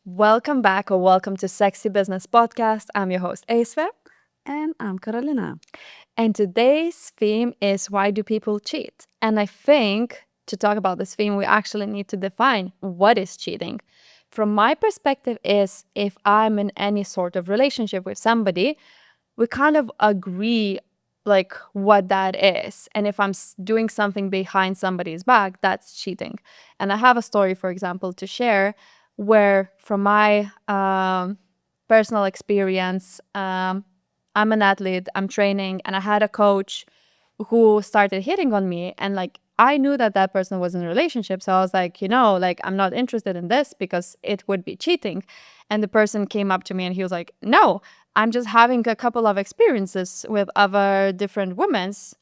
Welcome back or welcome to Sexy Business Podcast. I'm your host, Esther. And I'm Karolina. And today's theme is why do people cheat? And I think to talk about this theme, we actually need to define what is cheating. From my perspective is if I'm in any sort of relationship with somebody, we kind of agree like what that is. And if I'm doing something behind somebody's back, that's cheating. And I have a story, for example, to share where from my personal experience, I'm an athlete, I'm training, and I had a coach who started hitting on me. And like, I knew that that person was in a relationship. So I was like, like, I'm not interested in this because it would be cheating. And the person came up to me and he was like, no, I'm just having a couple of experiences with other different women's.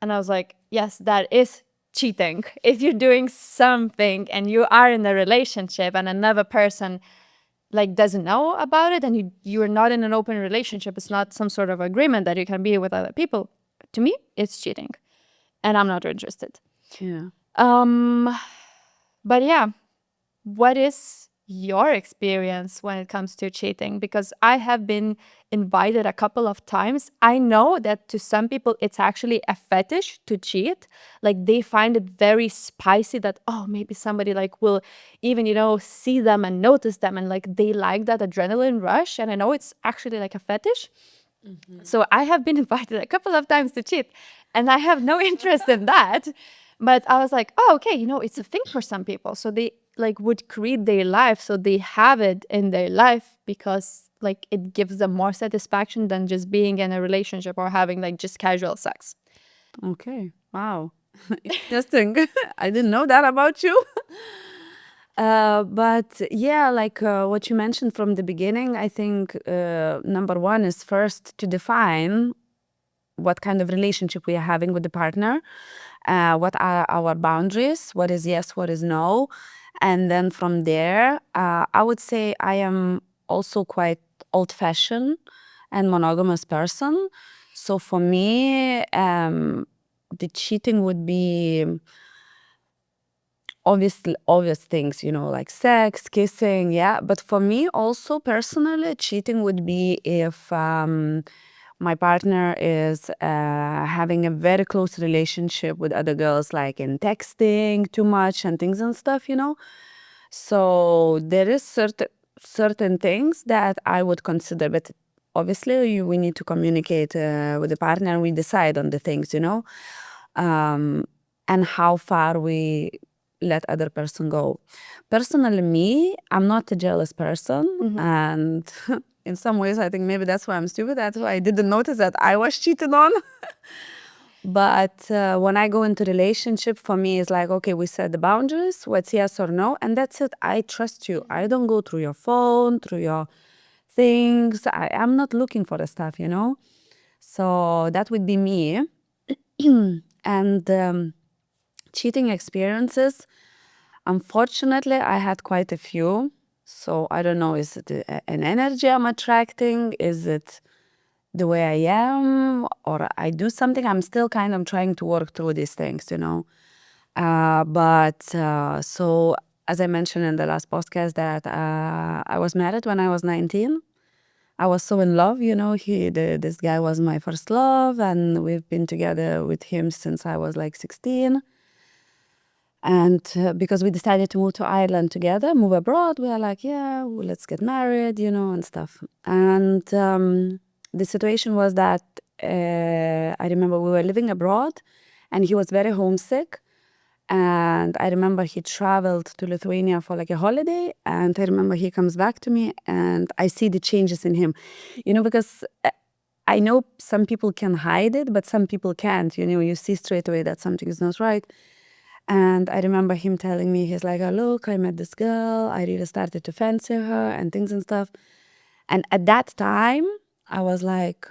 And I was like, yes, that is cheating. If you're doing something and you are in a relationship and another person like doesn't know about it and you're not in an open relationship, it's not some sort of agreement that you can be with other people. To me, it's cheating. And I'm not interested. Yeah. But yeah, what is your experience when it comes to cheating? Because I have been invited a couple of times. I know that to some people it's actually a fetish to cheat. Like they find it very spicy that, oh, maybe somebody like will even, see them and notice them and like they like that adrenaline rush. And I know it's actually like a fetish. So I have been invited a couple of times to cheat and I have no interest in that. But I was like, oh, okay, it's a thing for some people. So they like would create their life so they have it in their life because like it gives them more satisfaction than just being in a relationship or having like just casual sex. Okay. Wow. Interesting. I didn't know that about you. But yeah, like what you mentioned from the beginning, I think number one is first to define what kind of relationship we are having with the partner, what are our boundaries, what is yes, what is no. And then from there, I would say I am also quite old-fashioned and monogamous person. So for me, the cheating would be obvious things, like sex, kissing, yeah. But for me also personally, cheating would be if my partner is having a very close relationship with other girls, like in texting too much and things and stuff. So there is certain things that I would consider, but obviously we need to communicate with the partner and we decide on the things, and how far we let other person go. Personally, me, I'm not a jealous person, and in some ways, I think maybe that's why I'm stupid. That's why I didn't notice that I was cheated on. But when I go into relationship, for me, it's like, okay, we set the boundaries, what's yes or no, and that's it. I trust you. I don't go through your phone, through your things. I'm not looking for the stuff. So that would be me. And cheating experiences, unfortunately, I had quite a few. So I don't know, is it an energy I'm attracting? Is it the way I am? Or I do something? I'm still kind of trying to work through these things. But so, as I mentioned in the last podcast, that I was married when I was 19. I was so in love. This guy was my first love, and we've been together with him since I was like 16. And because we decided to move to Ireland together, move abroad, we are like, yeah, well, let's get married, and stuff. And the situation was that I remember we were living abroad and he was very homesick. And I remember he traveled to Lithuania for like a holiday. And I remember he comes back to me and I see the changes in him, because I know some people can hide it, but some people can't. You see straight away that something is not right. And I remember him telling me, he's like, oh, look, I met this girl. I really started to fancy her and things and stuff. And at that time, I was like,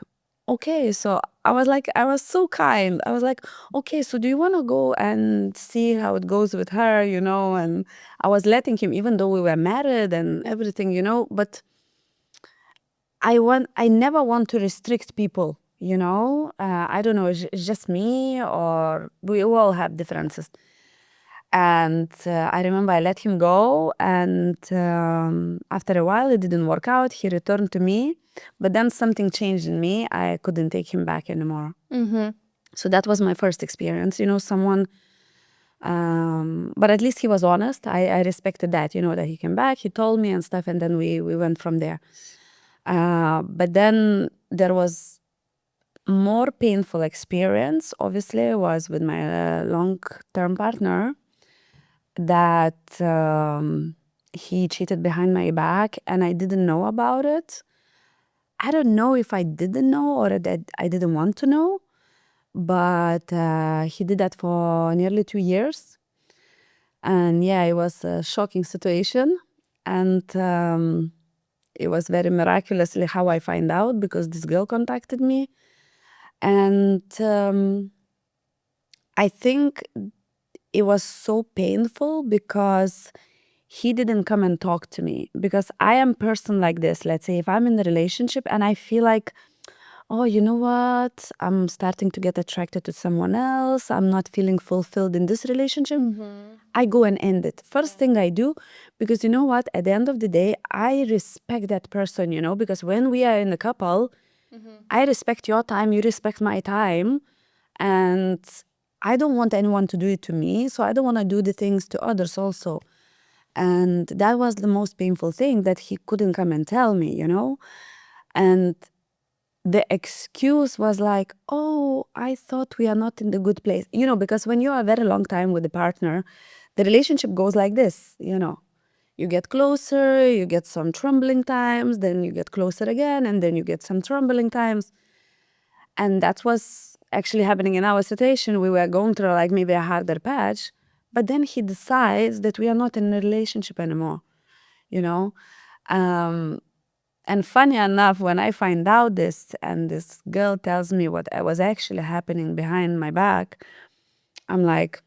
okay. So I was so kind. I was like, okay, so do you want to go and see how it goes with her, And I was letting him, even though we were married and everything, but I never want to restrict people, I don't know, it's just me, or we all have differences. And I remember I let him go, and after a while it didn't work out. He returned to me, but then something changed in me. I couldn't take him back anymore. So that was my first experience, someone, but at least he was honest. I respected that, that he came back, he told me and stuff, and then we went from there. But then there was more painful experience, obviously, was with my long-term partner, that he cheated behind my back and I didn't know about it. I don't know if I didn't know or that I didn't want to know, but he did that for nearly 2 years. And yeah, it was a shocking situation. And it was very miraculously how I find out, because this girl contacted me. And I think it was so painful because he didn't come and talk to me. Because I am a person like this. Let's say if I'm in a relationship and I feel like, oh, you know what? I'm starting to get attracted to someone else. I'm not feeling fulfilled in this relationship. I go and end it. First thing I do, because you know what? At the end of the day, I respect that person, because when we are in a couple, I respect your time, you respect my time. And I don't want anyone to do it to me. So I don't want to do the things to others also. And that was the most painful thing, that he couldn't come and tell me, And the excuse was like, oh, I thought we are not in the good place. Because when you are a very long time with a partner, the relationship goes like this, You get closer, you get some trembling times, then you get closer again, and then you get some trembling times. And that was actually happening in our situation. We were going through like maybe a harder patch, but then he decides that we are not in a relationship anymore, you know? And funny enough, when I find out this and this girl tells me what was actually happening behind my back, I'm like,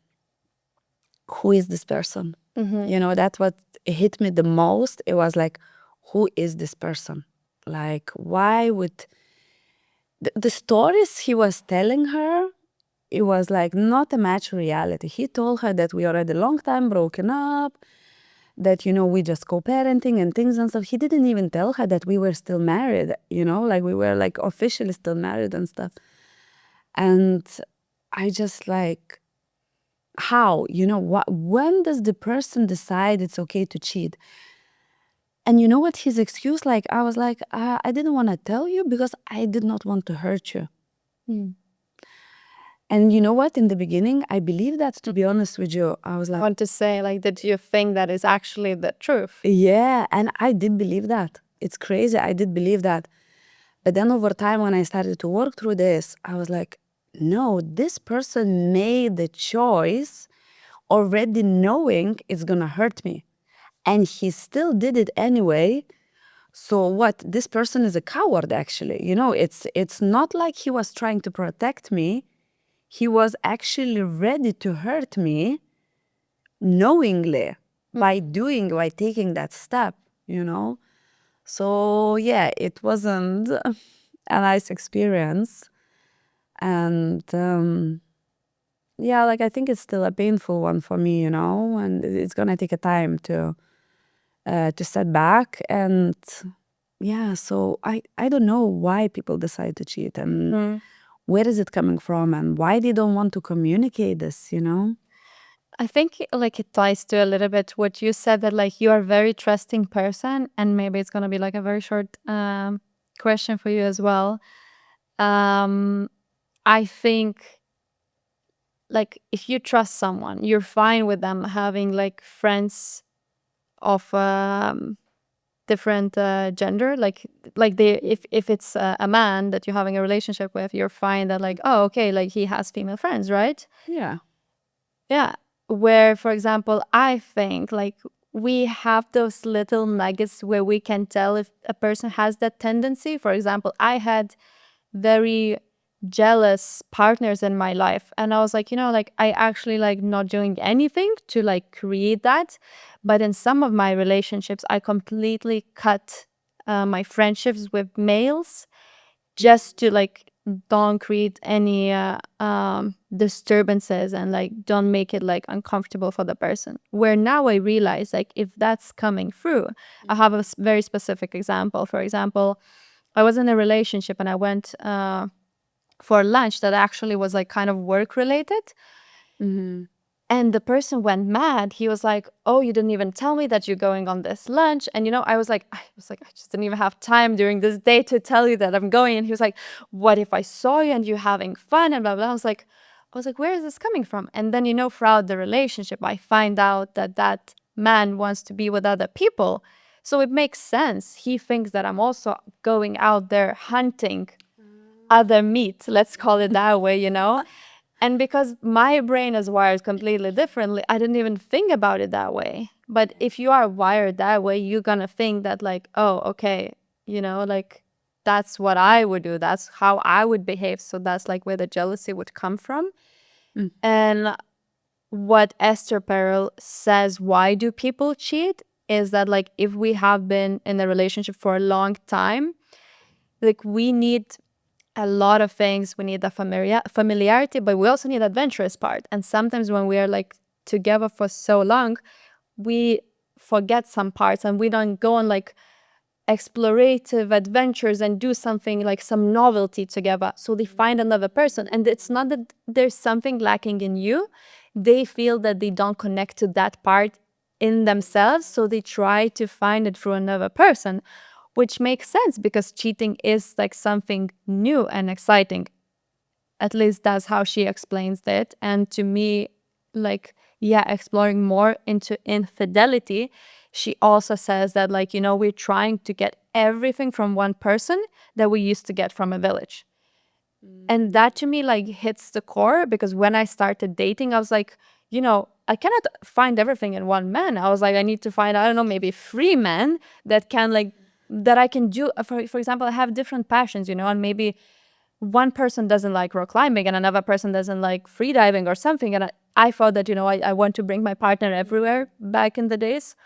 who is this person? That's what hit me the most. It was like, who is this person? Like, why would the stories he was telling her, it was like not a match reality. He told her that we already long time broken up, that, we just co-parenting and things and stuff. He didn't even tell her that we were still married, like we were like officially still married and stuff. And I just like, how, when does the person decide it's okay to cheat? And you know what his excuse, like, I was like, I didn't want to tell you because I did not want to hurt you. And you know what? In the beginning, I believed that, to be honest with you. I was I like, want to say, like, that you think that is actually the truth. yeah, and I did believe that. It's crazy. I did believe that. But then over time, when I started to work through this, I was like, no, this person made the choice already knowing it's gonna hurt me. And he still did it anyway. So what? This person is a coward, actually. It's not like he was trying to protect me. He was actually ready to hurt me knowingly by taking that step, So yeah, it wasn't a nice experience. And yeah, like I think it's still a painful one for me, and it's gonna take a time to set back. And yeah, so I don't know why people decide to cheat, and where is it coming from, and why they don't want to communicate this, I think like it ties to a little bit what you said, that like you are a very trusting person, and maybe it's gonna be like a very short question for you as well. I think like if you trust someone, you're fine with them having like friends of different gender, like they if it's a man that you're having a relationship with, you're fine that like, oh, okay, like he has female friends, right? Yeah. Yeah. Where, for example, I think like we have those little nuggets where we can tell if a person has that tendency. For example, I had very jealous partners in my life, and I was like, like I actually like not doing anything to like create that. But in some of my relationships, I completely cut my friendships with males just to like don't create any disturbances and like don't make it like uncomfortable for the person. Where now I realize like if that's coming through, I have a very specific example. For example, I was in a relationship and I went for lunch that actually was like kind of work related. And the person went mad. He was like, "Oh, you didn't even tell me that you're going on this lunch." And I was like, I just didn't even have time during this day to tell you that I'm going. And he was like, "What if I saw you and you having fun?" And blah blah. I was like, where is this coming from? And then throughout the relationship, I find out that that man wants to be with other people. So it makes sense. He thinks that I'm also going out there hunting other meat. Let's call it that way. And because my brain is wired completely differently, I didn't even think about it that way. But if you are wired that way, you're gonna think that like, oh, okay, like that's what I would do. That's how I would behave. So that's like where the jealousy would come from. And what Esther Perel says, why do people cheat? Is that like if we have been in a relationship for a long time, like we need a lot of things. We need the familiarity, but we also need adventurous part. And sometimes when we are like together for so long, we forget some parts and we don't go on like explorative adventures and do something like some novelty together. So they find another person, and it's not that there's something lacking in you. They feel that they don't connect to that part in themselves, so they try to find it through another person, which makes sense because cheating is like something new and exciting. At least that's how she explains it. And to me, like, yeah, exploring more into infidelity, she also says that, like, we're trying to get everything from one person that we used to get from a village. And that to me, like, hits the core because when I started dating, I was like, I cannot find everything in one man. I was like, I need to find, I don't know, maybe 3 men that can, like, that I can do. For example, I have different passions, and maybe one person doesn't like rock climbing and another person doesn't like free diving or something. And I thought that, I want to bring my partner everywhere back in the days.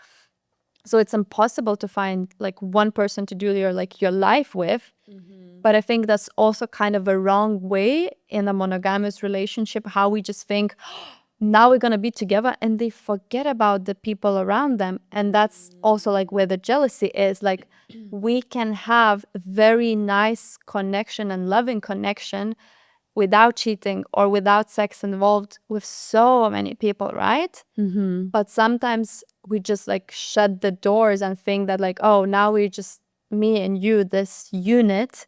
So it's impossible to find like one person to do your life with. But I think that's also kind of a wrong way in a monogamous relationship, how we just think, now we're going to be together, and they forget about the people around them. And that's also like where the jealousy is. Like we can have very nice connection and loving connection without cheating or without sex involved with so many people, right? But sometimes we just like shut the doors and think that like, oh, now we're just me and you, this unit.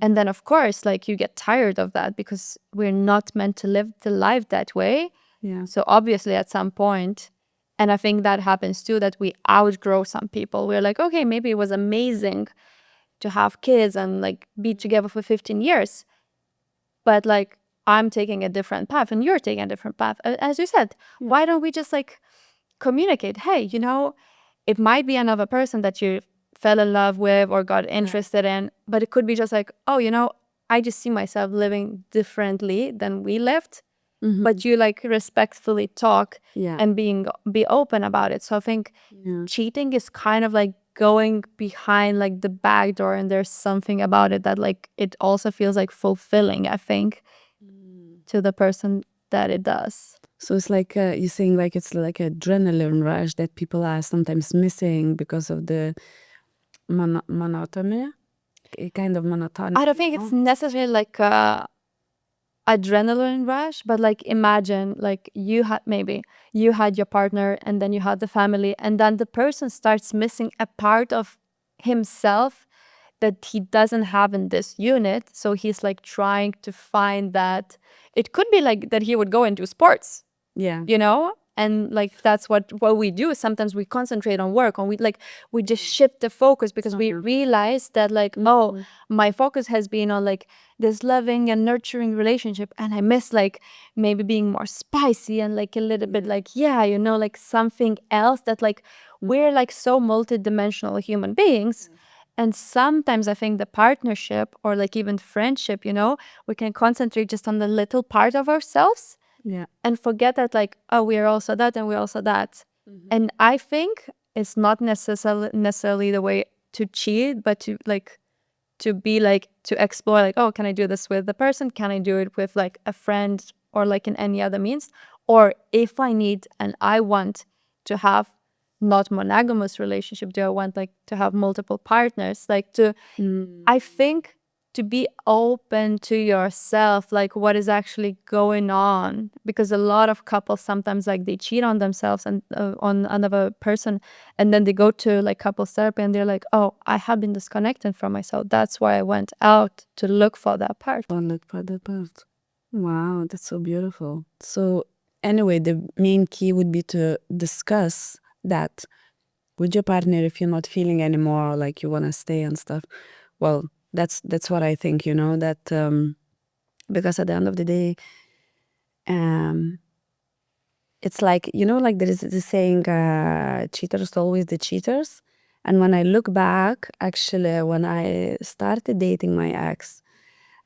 And then of course, like you get tired of that because we're not meant to live the life that way. Yeah. So obviously at some point, and I think that happens too, that we outgrow some people. We're like, okay, maybe it was amazing to have kids and like be together for 15 years. But like I'm taking a different path and you're taking a different path. As you said, why don't we just like communicate? Hey, it might be another person that you fell in love with or got interested in, but it could be just like, oh, I just see myself living differently than we lived. But you like respectfully talk and be open about it. So I think cheating is kind of like going behind like the back door, and there's something about it that like it also feels like fulfilling, I think, to the person that it does. So it's like you're saying like it's like adrenaline rush that people are sometimes missing because of the monotony, kind of monotony. I don't think it's necessarily like a adrenaline rush, but like imagine like you had your partner and then you had the family, and then the person starts missing a part of himself that he doesn't have in this unit. So he's like trying to find that. It could be like that he would go into sports, Yeah. and like that's what we do. Sometimes we concentrate on work, and we just shift the focus because we realize that like, oh, my focus has been on like this loving and nurturing relationship, and I miss like maybe being more spicy and like a little bit like, like something else that like we're like so multidimensional human beings. And sometimes I think the partnership or like even friendship, we can concentrate just on the little part of ourselves and forget that like, oh, we are also that and we're also that. And I think it's not necessarily the way to cheat, but to like to be like, to explore like, oh, can I do this with the person? Can I do it with like a friend or like in any other means? Or if I need and I want to have not monogamous relationship, do I want like to have multiple partners? Like to, I think to be open to yourself, like what is actually going on, because a lot of couples sometimes like they cheat on themselves and on another person, and then they go to like couples therapy and they're like, oh, I have been disconnected from myself, that's why I went out to look for that part. Wow, that's so beautiful. So anyway, the main key would be to discuss that with your partner if you're not feeling anymore, like you want to stay and stuff. Well, that's what I think, that because at the end of the day, um, it's like, like there is the saying, cheaters always the cheaters. And when I look back, actually, when I started dating my ex,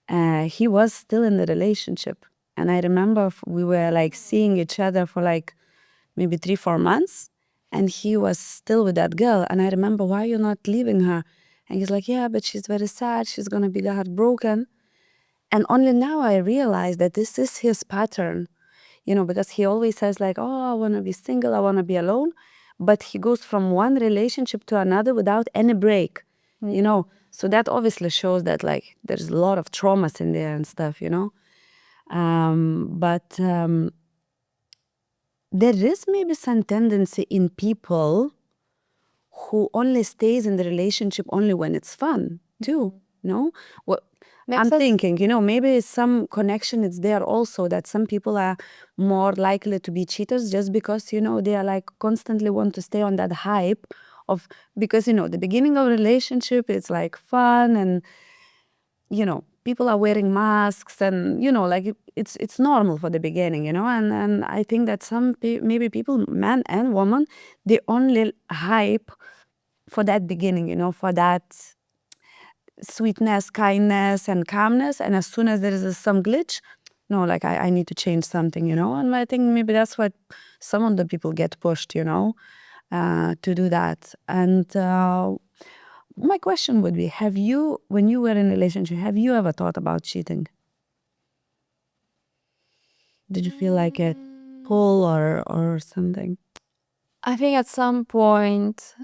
he was still in the relationship. And I remember we were like seeing each other for like maybe 3-4 months. And he was still with that girl. And I remember, why are you not leaving her? And he's like, yeah, but she's very sad. She's going to be heartbroken. And only now I realize that this is his pattern, because he always says like, oh, I want to be single. I want to be alone. But he goes from one relationship to another without any break, So that obviously shows that like there's a lot of traumas in there and stuff, But there is maybe some tendency in people who only stays in the relationship only when it's fun too, no? What I'm thinking, maybe some connection is there also, that some people are more likely to be cheaters just because, they are like constantly want to stay on that hype of, because, the beginning of a relationship is like fun and, people are wearing masks and, like it's normal for the beginning, and I think that maybe people, man and woman, they only hype for that beginning, for that sweetness, kindness, and calmness. And as soon as there is some glitch, no, like I need to change something, And I think maybe that's what some of the people get pushed, to do that. And my question would be, when you were in a relationship, have you ever thought about cheating? Did you feel like a pull or something? I think at some point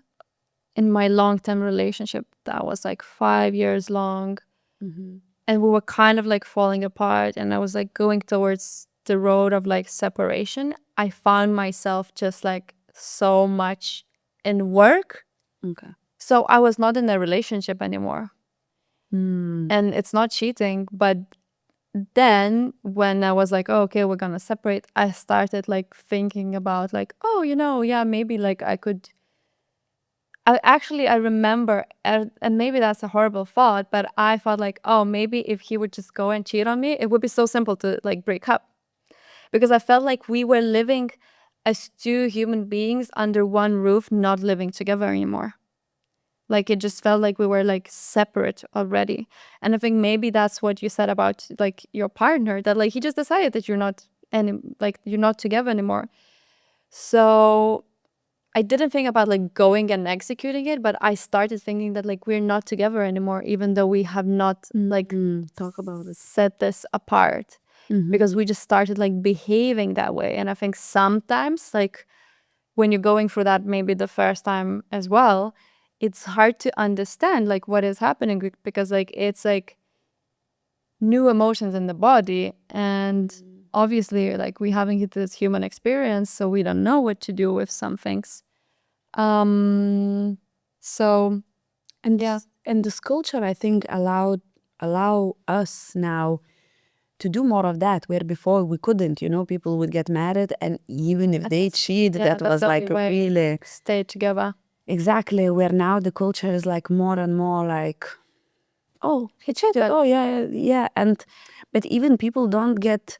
in my long-term relationship that was like 5 years long, and we were kind of like falling apart, and I was like going towards the road of like separation, I found myself just like so much in work. Okay. So I was not in a relationship anymore. And it's not cheating, but then when I was like, oh, okay, we're gonna separate, I started like thinking about like, oh, yeah, maybe like I could. I remember, and maybe that's a horrible thought, but I thought like, oh, maybe if he would just go and cheat on me, it would be so simple to like break up. Because I felt like we were living as two human beings under one roof, not living together anymore. Like it just felt like we were like separate already. And I think maybe that's what you said about like your partner, that like he just decided that you're not together anymore. So I didn't think about like going and executing it, but I started thinking that like we're not together anymore, even though we have not like talk about it. set this apart, because we just started like behaving that way. And I think sometimes like when you're going through that, maybe the first time as well, it's hard to understand like what is happening, because like it's like new emotions in the body, and obviously like we haven't this human experience, so we don't know what to do with some things. So And yeah, and this culture, I think, allow us now to do more of that, where before we couldn't. People would get married, and even if they cheat, yeah, that was the like only way really stay together. exactly. Where now the culture is like more and more like, oh, he cheated. Oh yeah, yeah. And but even people don't get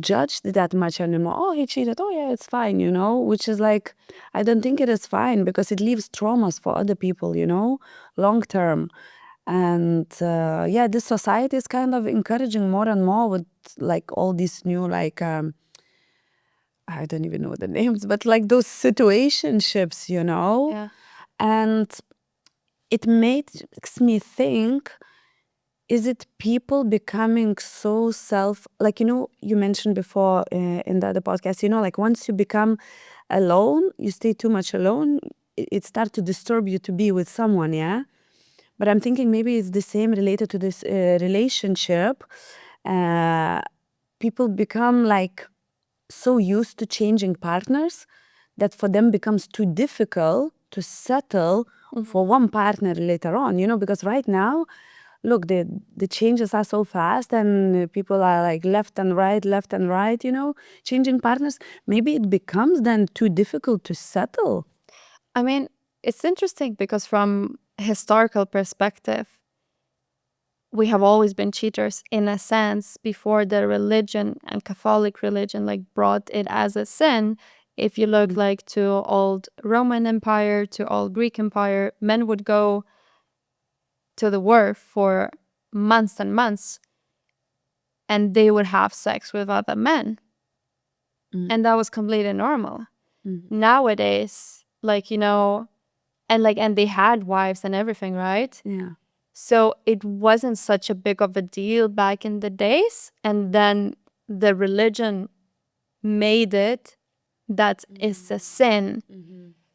judged that much anymore. Oh, he cheated. Oh yeah, it's fine. Which is like, I don't think it is fine, because it leaves traumas for other people. Long term. And yeah, this society is kind of encouraging more and more with like all these new like I don't even know the names, but like those situationships, Yeah. and it makes me think, is it people becoming so like, you mentioned before in the other podcast, like once you become alone, you stay too much alone, it starts to disturb you to be with someone, yeah? But I'm thinking maybe it's the same related to this relationship. Uh, People become like so used to changing partners that for them becomes too difficult to settle for one partner later on, because right now, look, the changes are so fast and people are like left and right, changing partners. Maybe it becomes then too difficult to settle. I mean, it's interesting because from historical perspective, we have always been cheaters in a sense before the religion and Catholic religion like brought it as a sin. If you look like to old Roman Empire, to old Greek Empire, men would go to the war for months and months and they would have sex with other men. And that was completely normal. Nowadays, and they had wives and everything, right? Yeah. So it wasn't such a big of a deal back in the days. And then the religion made it that is a sin.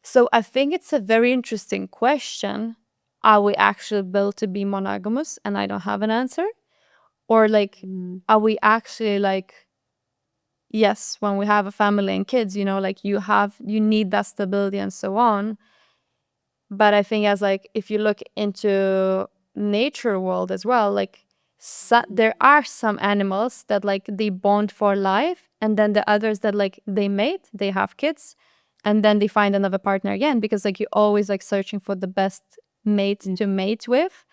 So I think it's a very interesting question. Are we actually built to be monogamous? And I don't have an answer. Or are we actually yes, when we have a family and kids, you need that stability and so on. But I think as if you look into nature world as well, there are some animals that they bond for life, and then the others that they mate, they have kids, and then they find another partner again, because you always searching for the best mate to mate with.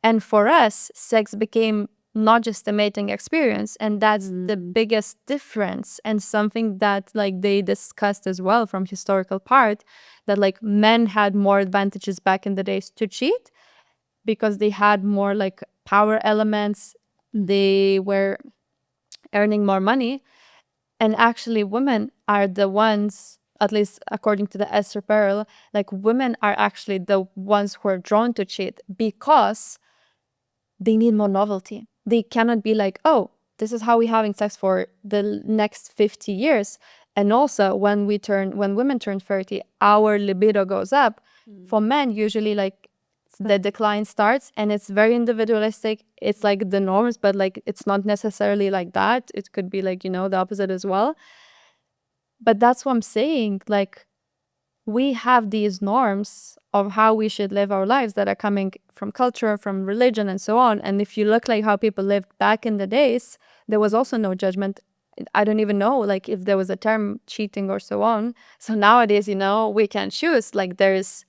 And for us, sex became not just a mating experience, and that's the biggest difference, and something that they discussed as well from historical part, that men had more advantages back in the days to cheat because they had more power elements, they were earning more money, and actually women are the ones, at least according to the Esther Perel, women are actually the ones who are drawn to cheat because they need more novelty. They cannot be oh, this is how we're having sex for the next 50 years. And also when women turn 30, our libido goes up. For men, usually the decline starts, and it's very individualistic. It's the norms, but it's not necessarily like that. It could be the opposite as well. But that's what I'm saying. We have these norms of how we should live our lives that are coming from culture, from religion, and so on. And if you look how people lived back in the days, there was also no judgment. I don't even know if there was a term cheating or so on. So nowadays, we can choose. There's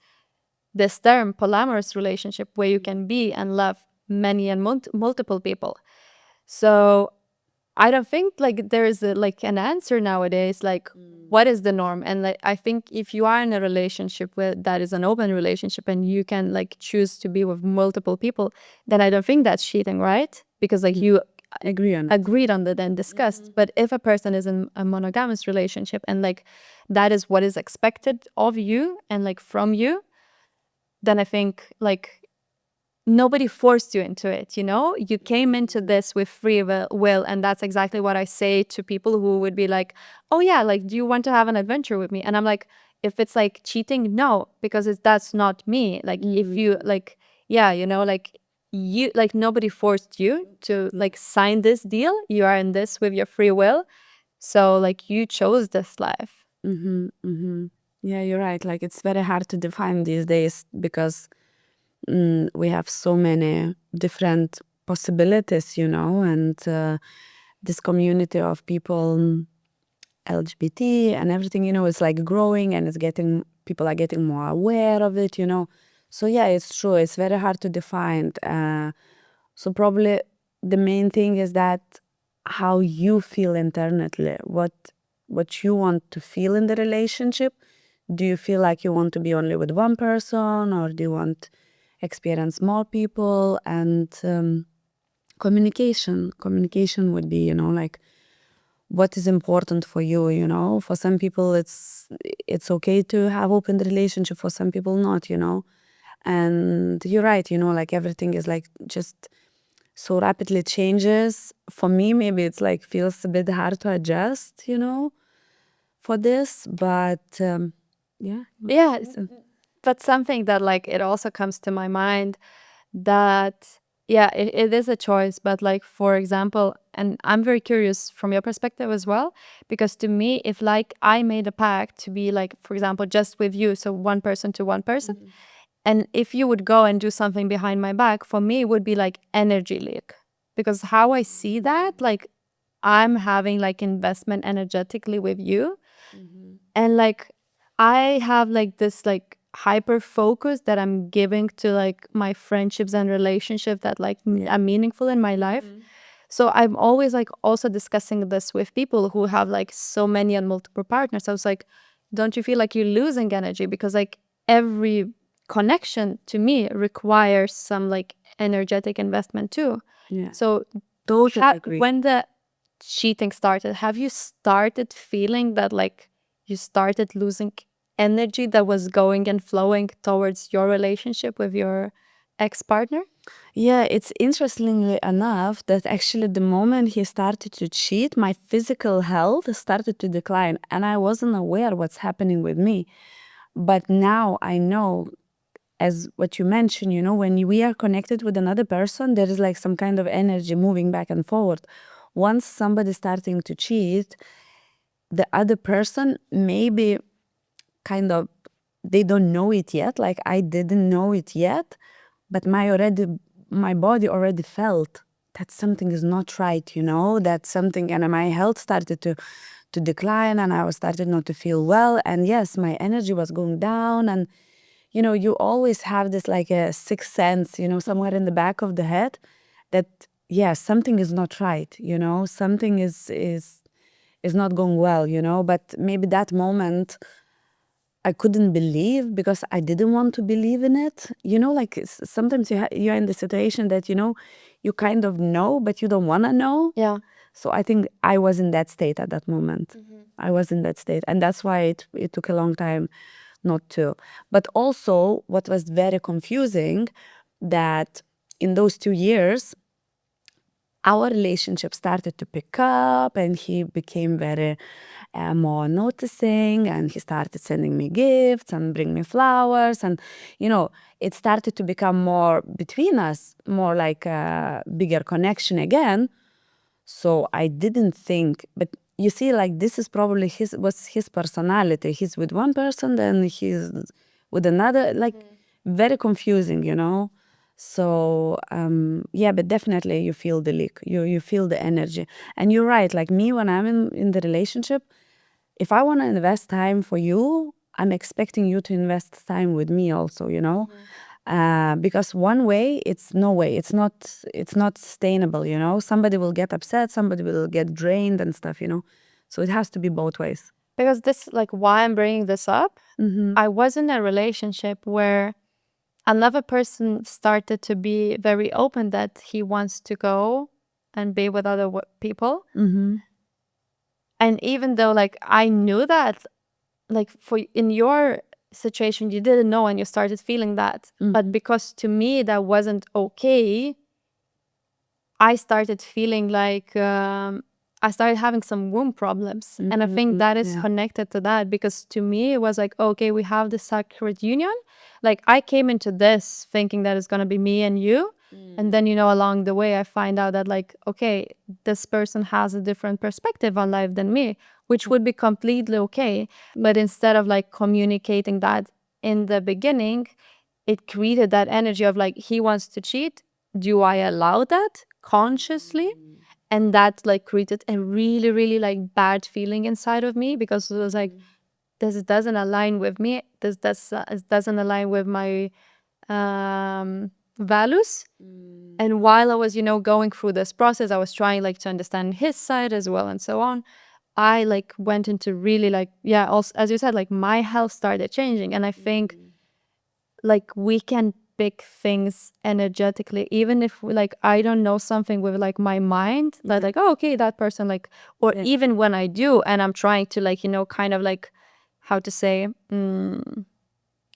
this term polyamorous relationship where you can be and love many and multiple people. So I don't think there is an answer nowadays, what is the norm. And I think if you are in a relationship that is an open relationship and you can choose to be with multiple people, then I don't think that's cheating, right? Because you agreed on that and discussed. But if a person is in a monogamous relationship and that is what is expected of you and from you, then I think nobody forced you into it, you came into this with free will. And that's exactly what I say to people who would be oh yeah, do you want to have an adventure with me? And I'm if it's cheating, no, because that's not me. If you yeah, you nobody forced you to sign this deal. You are in this with your free will, so you chose this life. Yeah, you're right. It's very hard to define these days because we have so many different possibilities, and this community of people, LGBT and everything, is growing, and people are getting more aware of it, So yeah, it's true. It's very hard to define. So probably the main thing is that how you feel internally, what you want to feel in the relationship. Do you feel like you want to be only with one person, or do you want experience more people? And communication would be, what is important for you, For some people it's okay to have open relationship, for some people not, And you're right, everything is just so rapidly changes. For me, maybe it's like feels a bit hard to adjust, for this, but yeah. Yeah, but something that like it also comes to my mind that yeah, it is a choice, but like for example, and I'm very curious from your perspective as well, because to me, if like I made a pact to be like, for example, just with you, so one person to one person, and if you would go and do something behind my back, for me it would be like energy leak, because how I see that, like I'm having like investment energetically with you, and like I have like this like hyper focus that I'm giving to like my friendships and relationships that like are meaningful in my life. So I'm always like also discussing this with people who have like so many and multiple partners. I was like, don't you feel like you're losing energy? Because like every connection to me requires some like energetic investment too. Yeah. So Totally agree. when the cheating started, have you started feeling that like you started losing energy that was going and flowing towards your relationship with your ex-partner? Yeah, it's interestingly enough that actually the moment he started to cheat, my physical health started to decline, and I wasn't aware what's happening with me. But now I know, as what you mentioned, when we are connected with another person, there is like some kind of energy moving back and forward. Once somebody starting to cheat, the other person maybe kind of, they don't know it yet, like I didn't know it yet, but my body already felt that something is not right, that something, and my health started to decline, and I was started not to feel well, and yes, my energy was going down, and you always have this like a sixth sense, somewhere in the back of the head, that yeah, something is not right, something is not going well, but maybe that moment I couldn't believe because I didn't want to believe in it. Like sometimes you're in the situation that, you kind of know, but you don't want to know. Yeah. So I think I was in that state at that moment. I was in that state. And that's why it took a long time not to. But also, what was very confusing, that in those 2 years, our relationship started to pick up, and he became very more noticing, and he started sending me gifts and bring me flowers, and it started to become more between us, more like a bigger connection again. So I didn't think, but you see, like this is probably his personality. He's with one person, then he's with another, like very confusing. So yeah, but definitely you feel the leak. You feel the energy, and you're right. Like me, when I'm in the relationship, if I want to invest time for you, I'm expecting you to invest time with me also. Because one way, it's no way. It's not sustainable. Somebody will get upset, somebody will get drained and stuff. So it has to be both ways. Because this, like, why I'm bringing this up, I was in a relationship where another person started to be very open that he wants to go and be with other people. And even though, like, I knew that, like, in your situation, you didn't know and you started feeling that. But because to me that wasn't okay, I started feeling like I started having some womb problems. And I think that is connected to that, because to me it was like, okay, we have the sacred union. Like I came into this thinking that it's going to be me and you. And then, along the way, I find out that like, okay, this person has a different perspective on life than me, which would be completely okay. But instead of like communicating that in the beginning, it created that energy of like, he wants to cheat. Do I allow that consciously? And that like created a really, really like bad feeling inside of me, because it was like, this doesn't align with me. It doesn't align with my values. And while I was, going through this process, I was trying like to understand his side as well and so on. I like went into really like, yeah, also, as you said, like my health started changing. And I think like we can pick things energetically, even if like I don't know something with like my mind, like, oh, okay, that person, like, or even when I do and I'm trying to like, kind of like, how to say,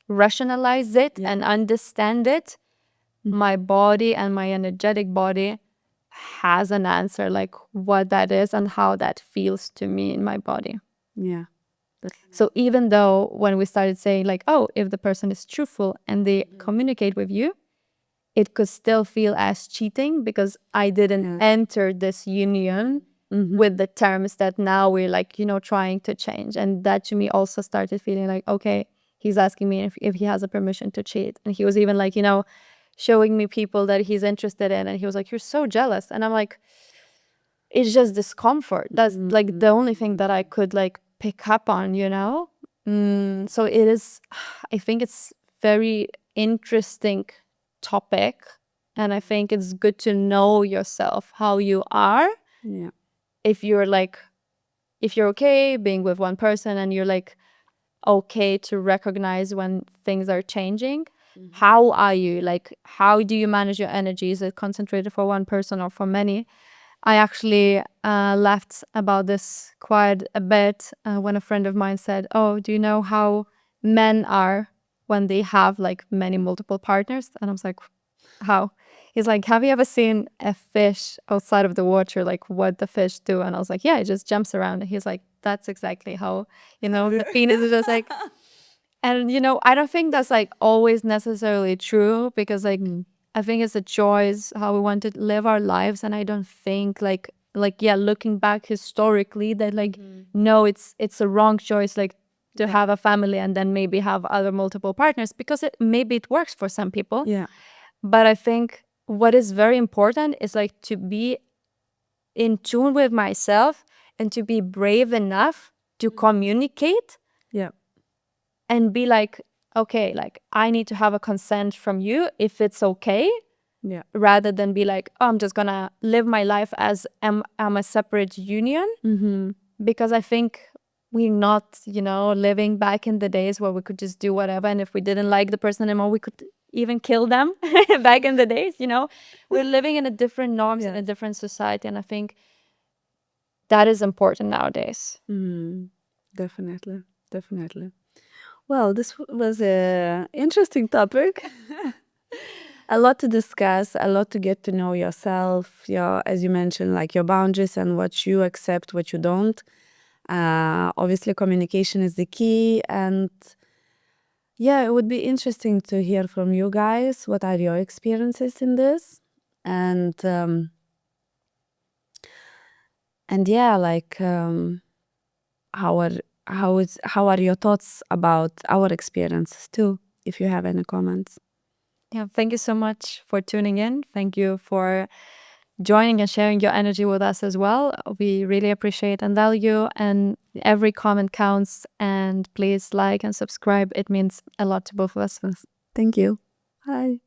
rationalize it and understand it, my body and my energetic body has an answer, like what that is and how that feels to me in my body. Yeah. So even though when we started saying like, oh, if the person is truthful and they communicate with you, it could still feel as cheating because I didn't enter this union with the terms that now we're like, trying to change. And that to me also started feeling like, okay, he's asking me if he has a permission to cheat. And he was even like, showing me people that he's interested in. And he was like, you're so jealous. And I'm like, it's just discomfort. That's like the only thing that I could like pick up on, So it is, I think it's very interesting topic. And I think it's good to know yourself, how you are. Yeah. If you're okay being with one person and you're like okay to recognize when things are changing, how are you? Like, how do you manage your energy? Is it concentrated for one person or for many? I actually laughed about this quite a bit when a friend of mine said, oh, do you know how men are when they have like many multiple partners? And I was like, how? He's like, have you ever seen a fish outside of the water, like what the fish do? And I was like, yeah, it just jumps around. And he's like, that's exactly how, the penis is just like, and I don't think that's like always necessarily true because like I think it's a choice how we want to live our lives. And I don't think like yeah, looking back historically that like no, it's a wrong choice like to have a family and then maybe have other multiple partners because maybe it works for some people. Yeah. But I think what is very important is like to be in tune with myself and to be brave enough to communicate. Yeah. And be like, okay, like I need to have a consent from you if it's okay. Yeah. Rather than be like, oh, I'm just gonna live my life as I'm a separate union. Because I think we're not, living back in the days where we could just do whatever. And if we didn't like the person anymore, we could even kill them back in the days, We're living in a different norms in a different society. And I think that is important nowadays. Definitely. Definitely. Well, this was a interesting topic. A lot to discuss, a lot to get to know yourself, as you mentioned, like your boundaries and what you accept, what you don't. Obviously, communication is the key. And yeah, it would be interesting to hear from you guys. What are your experiences in this? And yeah, like how are your thoughts about our experiences too, if you have any comments? Yeah, thank you so much for tuning in. Thank you for joining and sharing your energy with us as well. We really appreciate and value, and every comment counts. And please like and subscribe. It means a lot to both of us. Thank you. Bye.